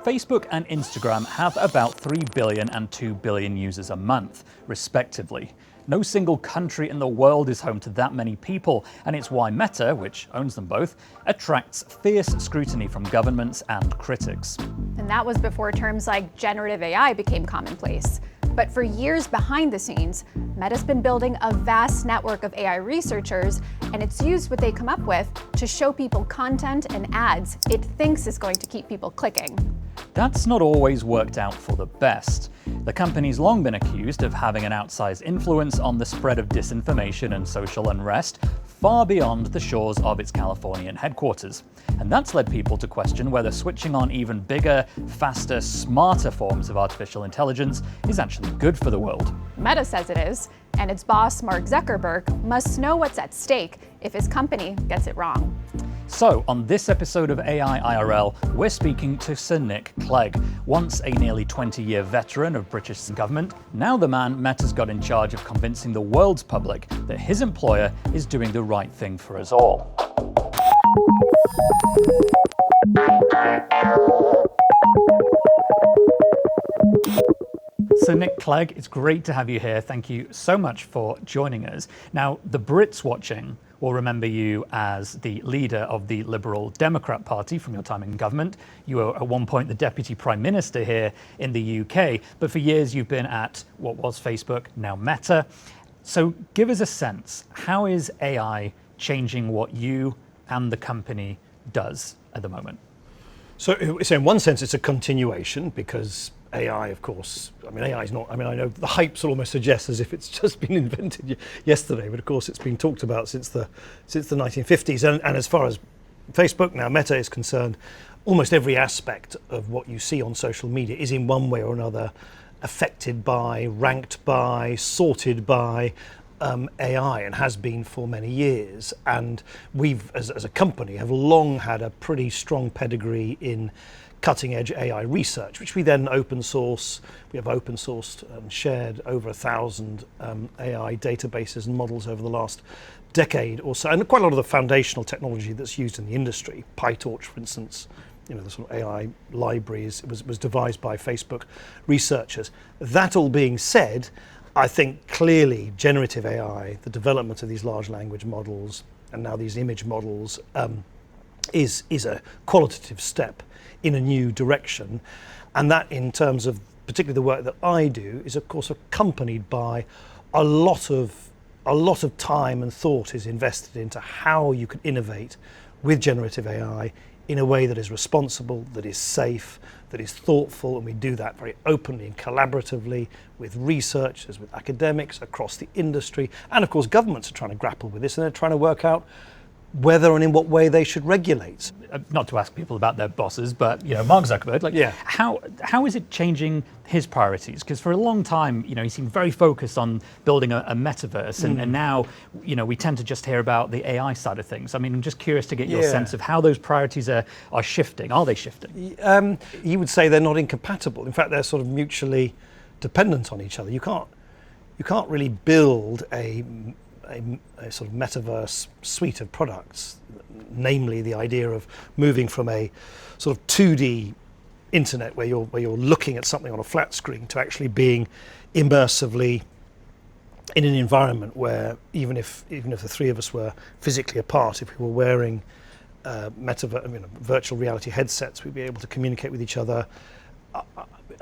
Facebook and Instagram have about 3 billion and 2 billion users a month, respectively. No single country in the world is home to that many people, and it's why Meta, which owns them both, attracts fierce scrutiny from governments and critics. And that was before terms like generative AI became commonplace. But for years behind the scenes, Meta's been building a vast network of AI researchers, and it's used what they come up with to show people content and ads it thinks is going to keep people clicking. That's not always worked out for the best. The company's long been accused of having an outsized influence on the spread of disinformation and social unrest far beyond the shores of its Californian headquarters. And that's led people to question whether switching on even bigger, faster, smarter forms of artificial intelligence is actually good for the world. Meta says it is, and its boss, Mark Zuckerberg, must know what's at stake if his company gets it wrong. So, on this episode of AI IRL, we're speaking to Sir Nick Clegg, once a nearly 20-year veteran of British government, now the man Meta's got in charge of convincing the world's public that his employer is doing the right thing for us all. So Nick Clegg, it's great to have you here. Thank you so much for joining us. Now, the Brits watching will remember you as the leader of the Liberal Democrat Party from your time in government. You were at one point the Deputy Prime Minister here in the UK, but for years you've been at what was Facebook, now Meta. So give us a sense, how is AI changing what you and the company does at the moment? So in one sense, it's a continuation because AI, of course, AI is not, I know the hype almost suggests as if it's just been invented yesterday, but of course it's been talked about since the 1950s. And as far as Facebook, now Meta, is concerned, almost every aspect of what you see on social media is in one way or another affected by, ranked by, sorted by AI, and has been for many years. And we've, as a company, have long had a pretty strong pedigree in cutting-edge AI research, which we then open source. We have open sourced and shared over 1,000 AI databases and models over the last decade or so, and quite a lot of the foundational technology that's used in the industry. PyTorch, for instance, the sort of AI libraries was devised by Facebook researchers. That all being said, I think clearly generative AI, the development of these large language models, and now these image models, is a qualitative step in a new direction. And that, in terms of particularly the work that I do, is of course accompanied by a lot of time and thought is invested into how you can innovate with generative AI in a way that is responsible, that is safe, that is thoughtful, and we do that very openly and collaboratively with researchers, with academics across the industry, and of course governments are trying to grapple with this, and they're trying to work out whether and in what way they should regulate. Not to ask people about their bosses, but Mark Zuckerberg, how is it changing his priorities? Because for a long time, he seemed very focused on building a metaverse, and now, we tend to just hear about the AI side of things. I'm just curious to get your sense of how those priorities are shifting. Are they shifting? You would say they're not incompatible. In fact, they're sort of mutually dependent on each other. You can't really build a sort of metaverse suite of products, namely the idea of moving from a sort of 2D internet where you're looking at something on a flat screen to actually being immersively in an environment where even if the three of us were physically apart, if we were wearing virtual reality headsets, we'd be able to communicate with each other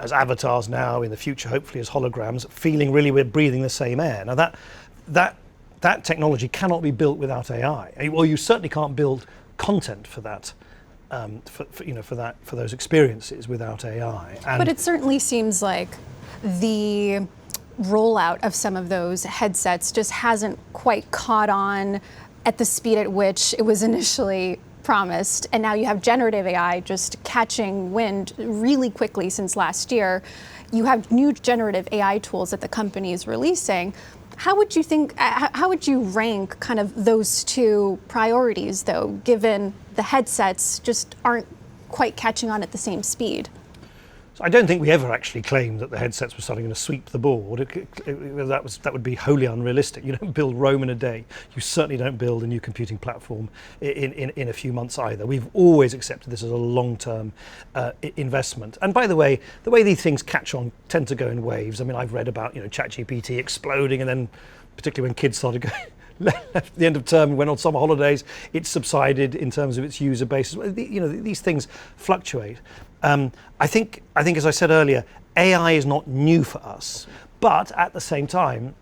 as avatars now, in the future hopefully as holograms, feeling really we're breathing the same air. Now that technology cannot be built without AI. Well, you certainly can't build content for that, for those experiences without AI. But it certainly seems like the rollout of some of those headsets just hasn't quite caught on at the speed at which it was initially promised. And now you have generative AI just catching wind really quickly since last year. You have new generative AI tools that the company is releasing. How would you rank kind of those two priorities, though, given the headsets just aren't quite catching on at the same speed? So I don't think we ever actually claimed that the headsets were suddenly going to sweep the board. That would be wholly unrealistic. You don't build Rome in a day. You certainly don't build a new computing platform in a few months either. We've always accepted this as a long-term investment. And by the way these things catch on tend to go in waves. I mean, I've read about ChatGPT exploding, and then particularly when kids started going left the end of term and went on summer holidays, it subsided in terms of its user base. These things fluctuate. I think, as I said earlier, AI is not new for us, but at the same time,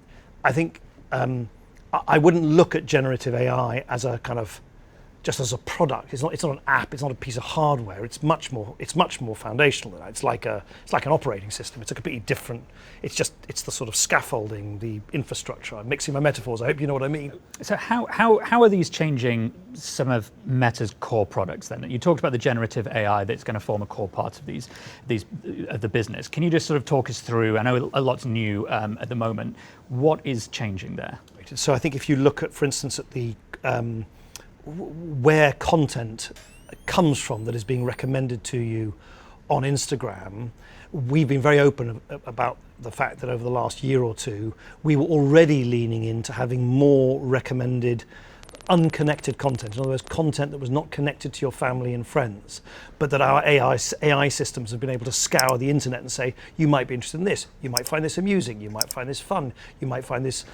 I think I wouldn't look at generative AI as a kind of just as a product. It's not an app. It's not a piece of hardware. It's much more foundational than that. It's like an operating system. It's a completely different. It's the sort of scaffolding, the infrastructure. I'm mixing my metaphors. I hope you know what I mean. So how are these changing some of Meta's core products then? You talked about the generative AI that's going to form a core part of the business. Can you just sort of talk us through? I know a lot's new at the moment. What is changing there? So I think if you look at, for instance, at the where content comes from that is being recommended to you on Instagram, we've been very open about the fact that over the last year or two, we were already leaning into having more recommended unconnected content. In other words, content that was not connected to your family and friends, but that our AI systems have been able to scour the internet and say, you might be interested in this, you might find this amusing, you might find this fun, you might find this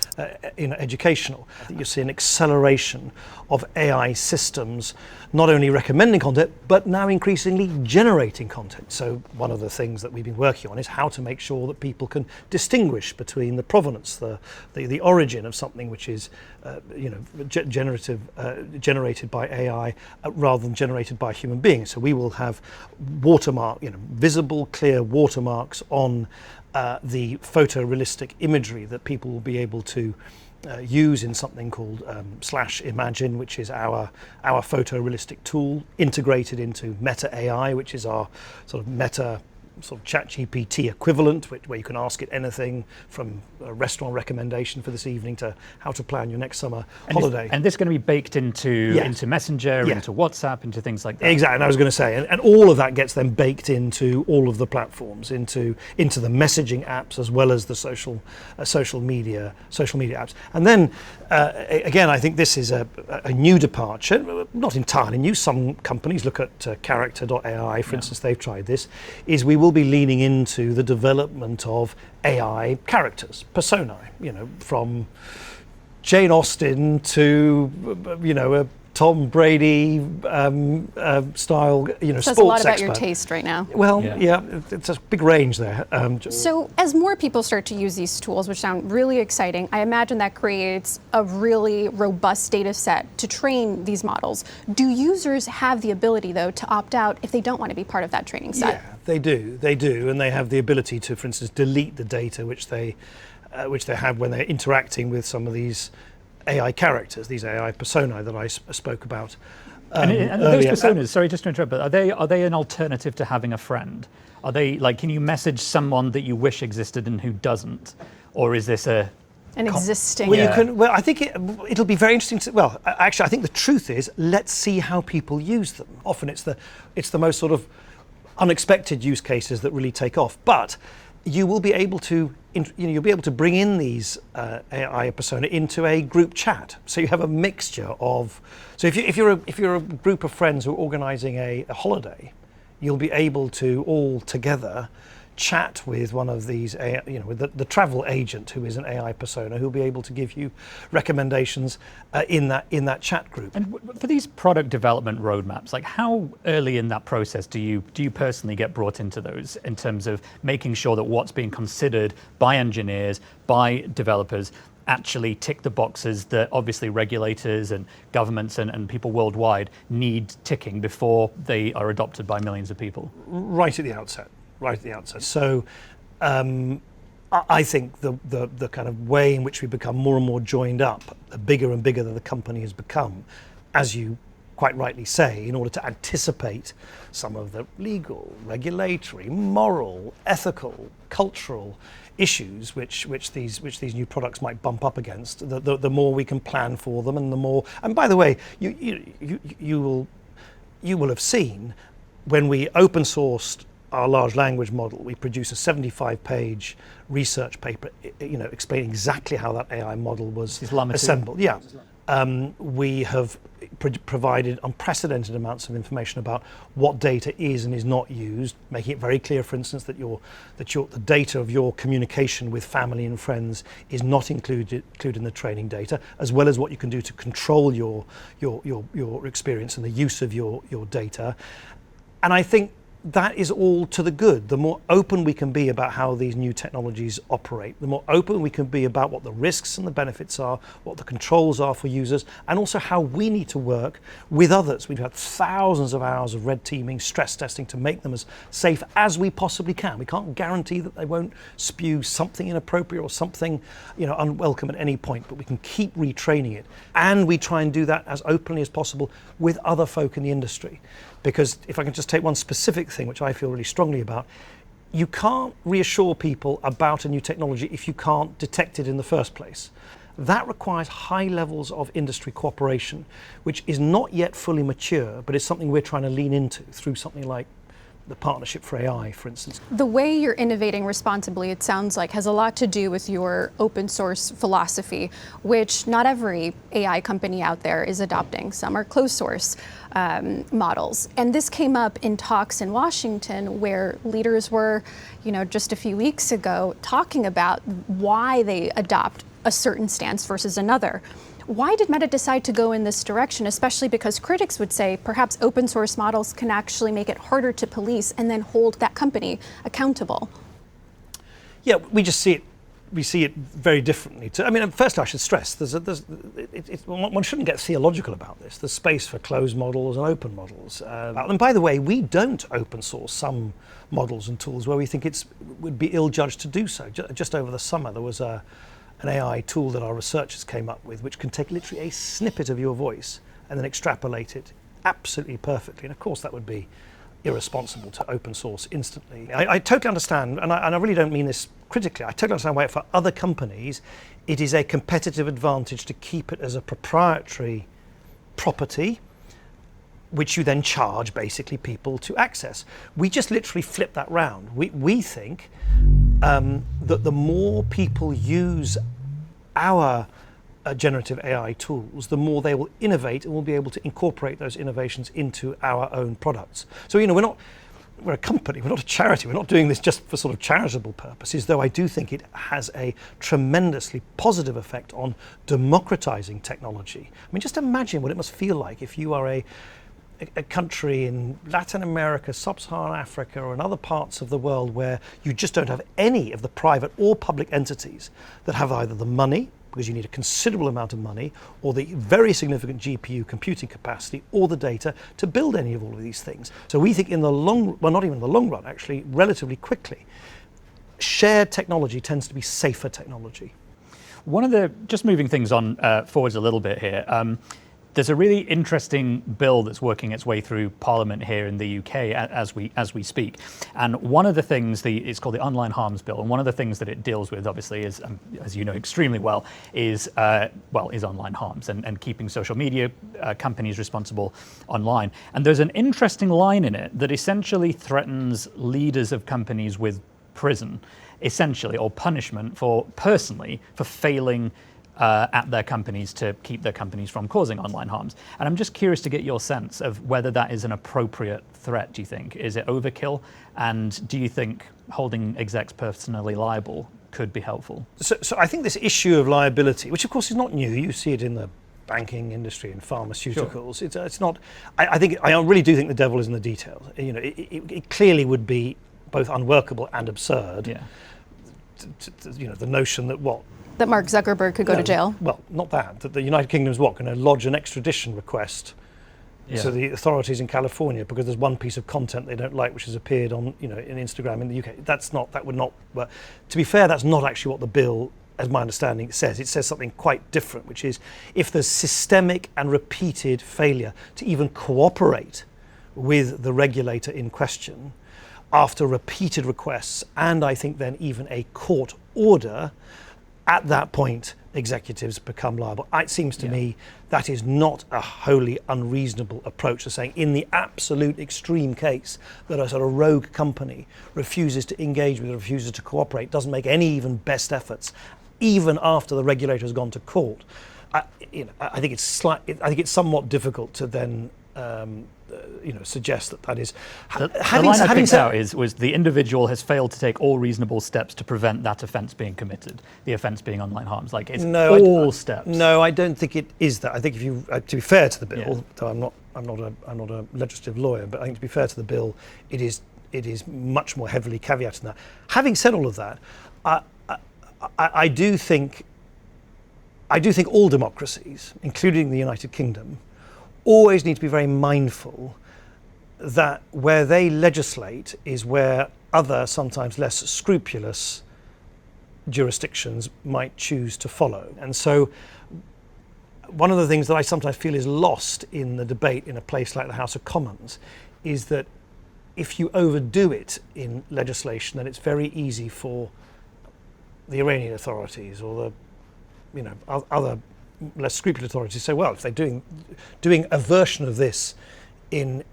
educational. I think you'll see an acceleration of AI systems not only recommending content, but now increasingly generating content. So one of the things that we've been working on is how to make sure that people can distinguish between the provenance, the origin of something which is generated by AI rather than generated by human beings. So we will have visible, clear watermarks on the photorealistic imagery that people will be able to use in something called /Imagine, which is our photorealistic tool integrated into Meta AI, which is our sort of Meta sort of ChatGPT equivalent, where you can ask it anything from a restaurant recommendation for this evening to how to plan your next summer holiday. And this is going to be baked into Messenger, into WhatsApp, into things like that. Exactly, and I was going to say, and all of that gets then baked into all of the platforms, into the messaging apps as well as the social media apps. And then again, I think this is a new departure, not entirely new. Some companies look at character.ai, for instance, they've tried this, is we will be leaning into the development of AI characters, personae, from Jane Austen to, a Tom Brady style, sports says a lot about expert. your taste right now. Well, it's a big range there. So as more people start to use these tools, which sound really exciting, I imagine that creates a really robust data set to train these models. Do users have the ability, though, to opt out if they don't want to be part of that training set? Yeah, they do, and they have the ability to, for instance, delete the data which they have when they're interacting with some of these AI characters, these AI personae that I spoke about. And those personas, sorry, just to interrupt, but are they an alternative to having a friend? Are they can you message someone that you wish existed and who doesn't, or is this an existing? Well, I think it'll be very interesting. Actually, I think the truth is, let's see how people use them. Often it's the most sort of unexpected use cases that really take off, but you will be able to bring in these AI persona into a group chat. So you have a mixture of. So if you're a group of friends who are organising a holiday, you'll be able to all together chat with one of these, with the travel agent who is an AI persona who'll be able to give you recommendations in that chat group. And for these product development roadmaps, how early in that process do you personally get brought into those in terms of making sure that what's being considered by engineers, by developers, actually tick the boxes that obviously regulators and governments and people worldwide need ticking before they are adopted by millions of people? Right at the outset. So I think the kind of way in which we become more and more joined up, the bigger and bigger that the company has become, as you quite rightly say, in order to anticipate some of the legal, regulatory, moral, ethical, cultural issues which these new products might bump up against, the more we can plan for them, and the more. And by the way, you will have seen when we open sourced our large language model, we produce a 75-page research paper, explaining exactly how that AI model was assembled. Yeah. We have provided unprecedented amounts of information about what data is and is not used, making it very clear, for instance, that the data of your communication with family and friends is not included in the training data, as well as what you can do to control your experience and the use of your data. And I think that is all to the good. The more open we can be about how these new technologies operate, the more open we can be about what the risks and the benefits are, what the controls are for users, and also how we need to work with others. We've had thousands of hours of red teaming, stress testing to make them as safe as we possibly can. We can't guarantee that they won't spew something inappropriate or something, unwelcome at any point, but we can keep retraining it. And we try and do that as openly as possible with other folk in the industry. Because if I can just take one specific thing, which I feel really strongly about, you can't reassure people about a new technology if you can't detect it in the first place. That requires high levels of industry cooperation, which is not yet fully mature, but is something we're trying to lean into through something like the Partnership for AI, for instance. The way you're innovating responsibly, it sounds like, has a lot to do with your open source philosophy, which not every AI company out there is adopting. Some are closed source models. And this came up in talks in Washington where leaders were, just a few weeks ago talking about why they adopt a certain stance versus another. Why did Meta decide to go in this direction, especially because critics would say perhaps open source models can actually make it harder to police and then hold that company accountable? Yeah, we see it very differently. Firstly, I should stress, one shouldn't get theological about this. There's space for closed models and open models. And by the way, we don't open source some models and tools where we think it would be ill-judged to do so. Just over the summer, there was an AI tool that our researchers came up with, which can take literally a snippet of your voice and then extrapolate it absolutely perfectly. And of course, that would be irresponsible to open source instantly. I totally understand, and I really don't mean this critically, I totally understand why for other companies, it is a competitive advantage to keep it as a proprietary property, which you then charge basically people to access. We just literally flip that round. We think that the more people use our generative AI tools, the more they will innovate and we'll be able to incorporate those innovations into our own products. So, we're a company, we're not a charity, we're not doing this just for sort of charitable purposes, though I do think it has a tremendously positive effect on democratizing technology. Just imagine what it must feel like if you are a country in Latin America, Sub-Saharan Africa, or in other parts of the world where you just don't have any of the private or public entities that have either the money, because you need a considerable amount of money, or the very significant GPU computing capacity, or the data to build any of all of these things. So we think in the not even the long run, actually, relatively quickly, shared technology tends to be safer technology. Just moving things on forwards a little bit here, there's a really interesting bill that's working its way through Parliament here in the UK as we speak. And one of the things, it's called the Online Harms Bill, and one of the things that it deals with, obviously, is, as you know extremely well, is online harms and keeping social media companies responsible online. And there's an interesting line in it that essentially threatens leaders of companies with prison, essentially, or punishment for failing at their companies to keep their companies from causing online harms. And I'm just curious to get your sense of whether that is an appropriate threat, do you think? Is it overkill? And do you think holding execs personally liable could be helpful? So I think this issue of liability, which of course is not new, you see it in the banking industry and pharmaceuticals. Sure. It's not. I really do think the devil is in the details. It clearly would be both unworkable and absurd. Yeah. The notion that that Mark Zuckerberg could go to jail? Well, not that. That the United Kingdom is going to lodge an extradition request to the authorities in California because there's one piece of content they don't like which has appeared on, in Instagram in the UK. That would not work. To be fair, that's not actually what the bill, as my understanding, says. It says something quite different, which is if there's systemic and repeated failure to even cooperate with the regulator in question after repeated requests, and I think then even a court order, at that point, executives become liable. It seems to me that is not a wholly unreasonable approach to saying, in the absolute extreme case that a sort of rogue company refuses to engage with, refuses to cooperate, doesn't make any even best efforts, even after the regulator has gone to court. I think it's somewhat difficult to then suggest that is. The line I picked out was the individual has failed to take all reasonable steps to prevent that offence being committed. The offence being online harms, like it's all steps. No, I don't think it is that. I think if you, to be fair to the bill, though I'm not a legislative lawyer, but I think to be fair to the bill, it is much more heavily caveated than that. Having said all of that, I do think all democracies, including the United Kingdom, always need to be very mindful that where they legislate is where other, sometimes less scrupulous jurisdictions might choose to follow. And so one of the things that I sometimes feel is lost in the debate in a place like the House of Commons is that if you overdo it in legislation, then it's very easy for the Iranian authorities or the other less scrupulous authorities to say, well, if they're doing a version of this in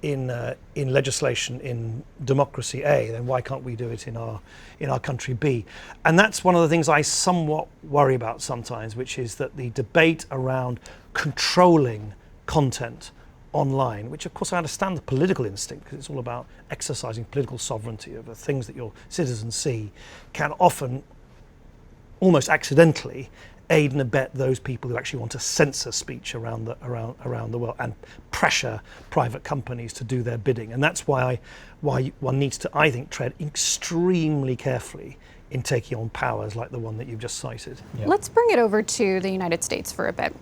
legislation in democracy A, then why can't we do it in our country B? And that's one of the things I somewhat worry about sometimes, which is that the debate around controlling content online, which of course I understand the political instinct, because it's all about exercising political sovereignty over things that your citizens see, can often almost accidentally aid and abet those people who actually want to censor speech around the world and pressure private companies to do their bidding. And that's why one needs to, I think, tread extremely carefully in taking on powers like the one that you've just cited. Yeah. Let's bring it over to the United States for a bit.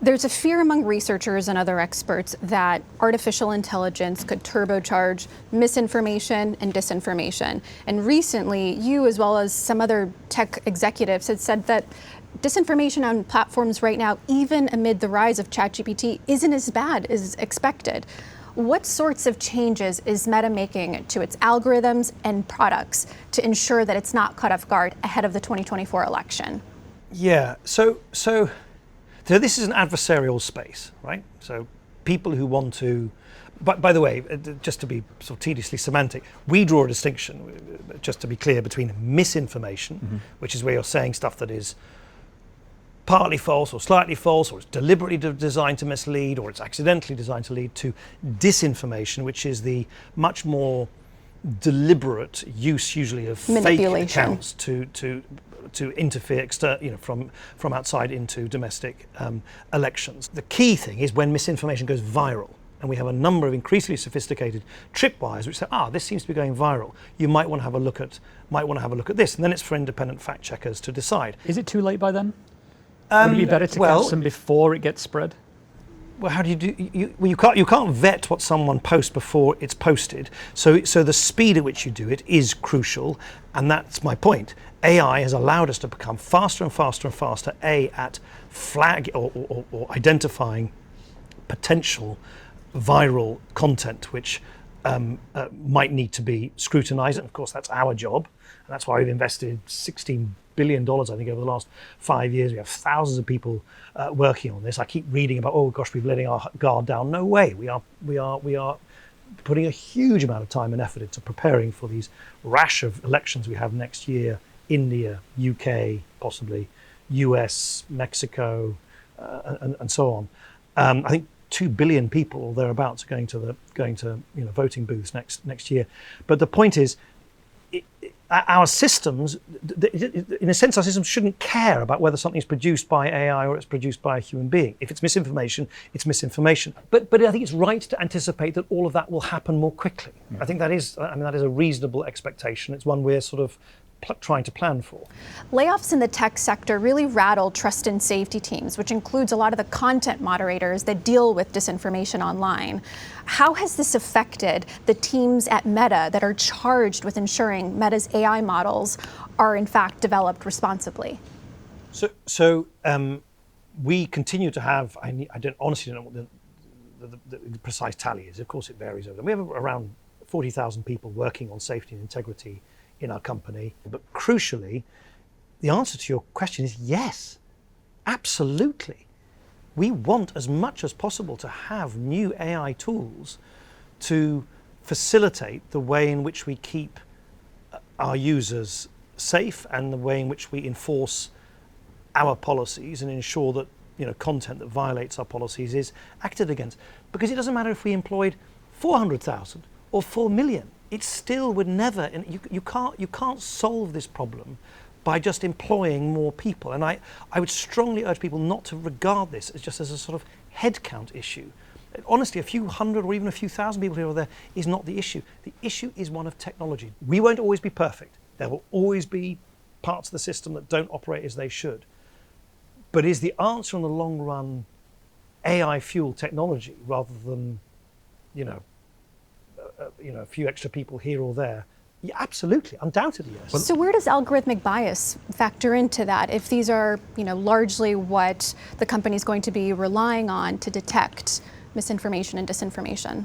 There's a fear among researchers and other experts that artificial intelligence could turbocharge misinformation and disinformation. And recently, you as well as some other tech executives had said that disinformation on platforms right now, even amid the rise of ChatGPT, isn't as bad as expected. What sorts of changes is Meta making to its algorithms and products to ensure that it's not caught off guard ahead of the 2024 election? Yeah, so this is an adversarial space, right? So people who want to, by the way, just to be sort of tediously semantic, we draw a distinction, just to be clear, between misinformation, which is where you're saying stuff that is partly false or slightly false, or it's deliberately designed to mislead, or it's accidentally designed to lead, to disinformation, which is the much more deliberate use, usually of fake accounts to interfere from outside into domestic elections. The key thing is when misinformation goes viral, and we have a number of increasingly sophisticated tripwires which say, this seems to be going viral. You might want to have a look at this, and then it's for independent fact checkers to decide. Is it too late by then? Would it be better to catch them before it gets spread? Well, how do you do? You can't vet what someone posts before it's posted. So the speed at which you do it is crucial, and that's my point. AI has allowed us to become faster and faster and faster. At flag or identifying potential viral content which might need to be scrutinized. And of course, that's our job, and that's why we've invested $16 billion, I think, over the last 5 years. We have thousands of people working on this. I keep reading about, oh gosh, we're letting our guard down. No way. We are putting a huge amount of time and effort into preparing for these rash of elections we have next year. India, UK, possibly US, Mexico, and so on. I think 2 billion people or thereabouts are going to voting booths next year. But the point is, our systems, in a sense, our systems shouldn't care about whether something is produced by AI or it's produced by a human being. If it's misinformation, it's misinformation. But I think it's right to anticipate that all of that will happen more quickly. I think that is a reasonable expectation. It's one we're sort of trying to plan for. Layoffs in the tech sector really rattle trust and safety teams, which includes a lot of the content moderators that deal with disinformation online. How has this affected the teams at Meta that are charged with ensuring Meta's AI models are in fact developed responsibly? So we continue to have, I honestly don't know what the precise tally is. Of course it varies over. We have around 40,000 people working on safety and integrity in our company. But crucially, the answer to your question is yes, absolutely. We want as much as possible to have new AI tools to facilitate the way in which we keep our users safe and the way in which we enforce our policies and ensure that content that violates our policies is acted against. Because it doesn't matter if we employed 400,000 or 4 million. It still would never, and you can't solve this problem by just employing more people. And I would strongly urge people not to regard this as just as a sort of headcount issue. Honestly, a few hundred or even a few thousand people here or there is not the issue. The issue is one of technology. We won't always be perfect. There will always be parts of the system that don't operate as they should. But is the answer in the long run AI-fueled technology rather than, a few extra people here or there? Yeah, absolutely, undoubtedly, yes. So where does algorithmic bias factor into that? If these are, largely what the company's going to be relying on to detect misinformation and disinformation?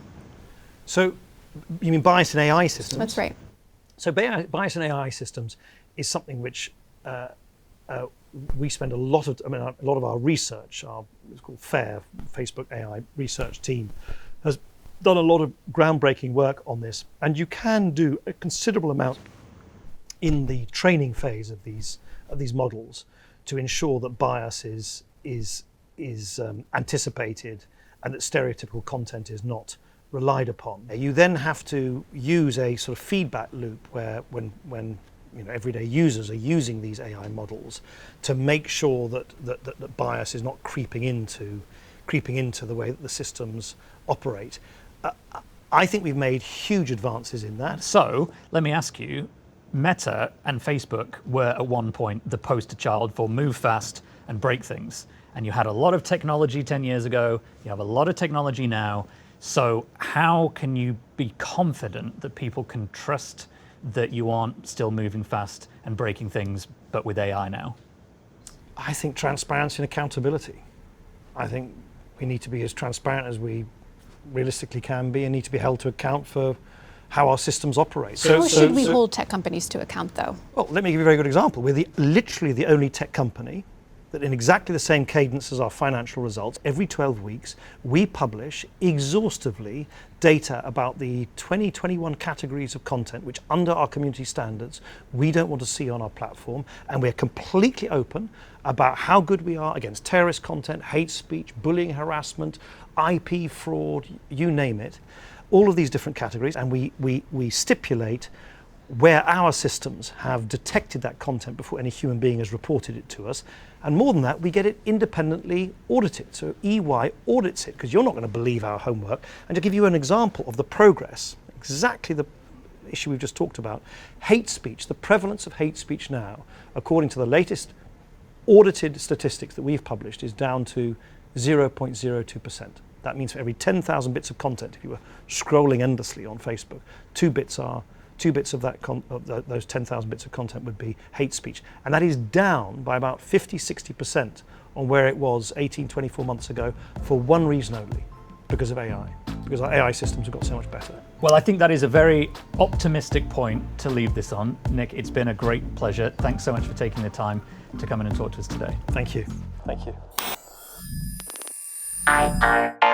So you mean bias in AI systems? That's right. So bias in AI systems is something which we spend a lot of our research, it's called FAIR, Facebook AI research team, has done a lot of groundbreaking work on this, and you can do a considerable amount in the training phase of these models to ensure that bias is anticipated and that stereotypical content is not relied upon. You then have to use a sort of feedback loop where when everyday users are using these AI models to make sure that bias is not creeping into the way that the systems operate. I think we've made huge advances in that. So let me ask you, Meta and Facebook were at one point the poster child for move fast and break things. And you had a lot of technology 10 years ago, you have a lot of technology now. So how can you be confident that people can trust that you aren't still moving fast and breaking things, but with AI now? I think transparency and accountability. I think we need to be as transparent as we realistically can be and need to be held to account for how our systems operate. How should we hold tech companies to account, though? Well, let me give you a very good example. We're literally the only tech company that in exactly the same cadence as our financial results, every 12 weeks, we publish exhaustively data about the 2021 categories of content which under our community standards we don't want to see on our platform, and we're completely open about how good we are against terrorist content, hate speech, bullying, harassment, IP fraud, you name it, all of these different categories, and we stipulate where our systems have detected that content before any human being has reported it to us. And more than that, we get it independently audited. So EY audits it, because you're not going to believe our homework. And to give you an example of the progress, exactly the issue we've just talked about, hate speech, the prevalence of hate speech now, according to the latest audited statistics that we've published, is down to 0.02%. That means for every 10,000 bits of content, if you were scrolling endlessly on Facebook, two bits of those 10,000 bits of content would be hate speech. And that is down by about 50-60% on where it was 18-24 months ago, for one reason only, because of AI. Because our AI systems have got so much better. Well, I think that is a very optimistic point to leave this on. Nick, it's been a great pleasure. Thanks so much for taking the time to come in and talk to us today. Thank you. Thank you. IRL.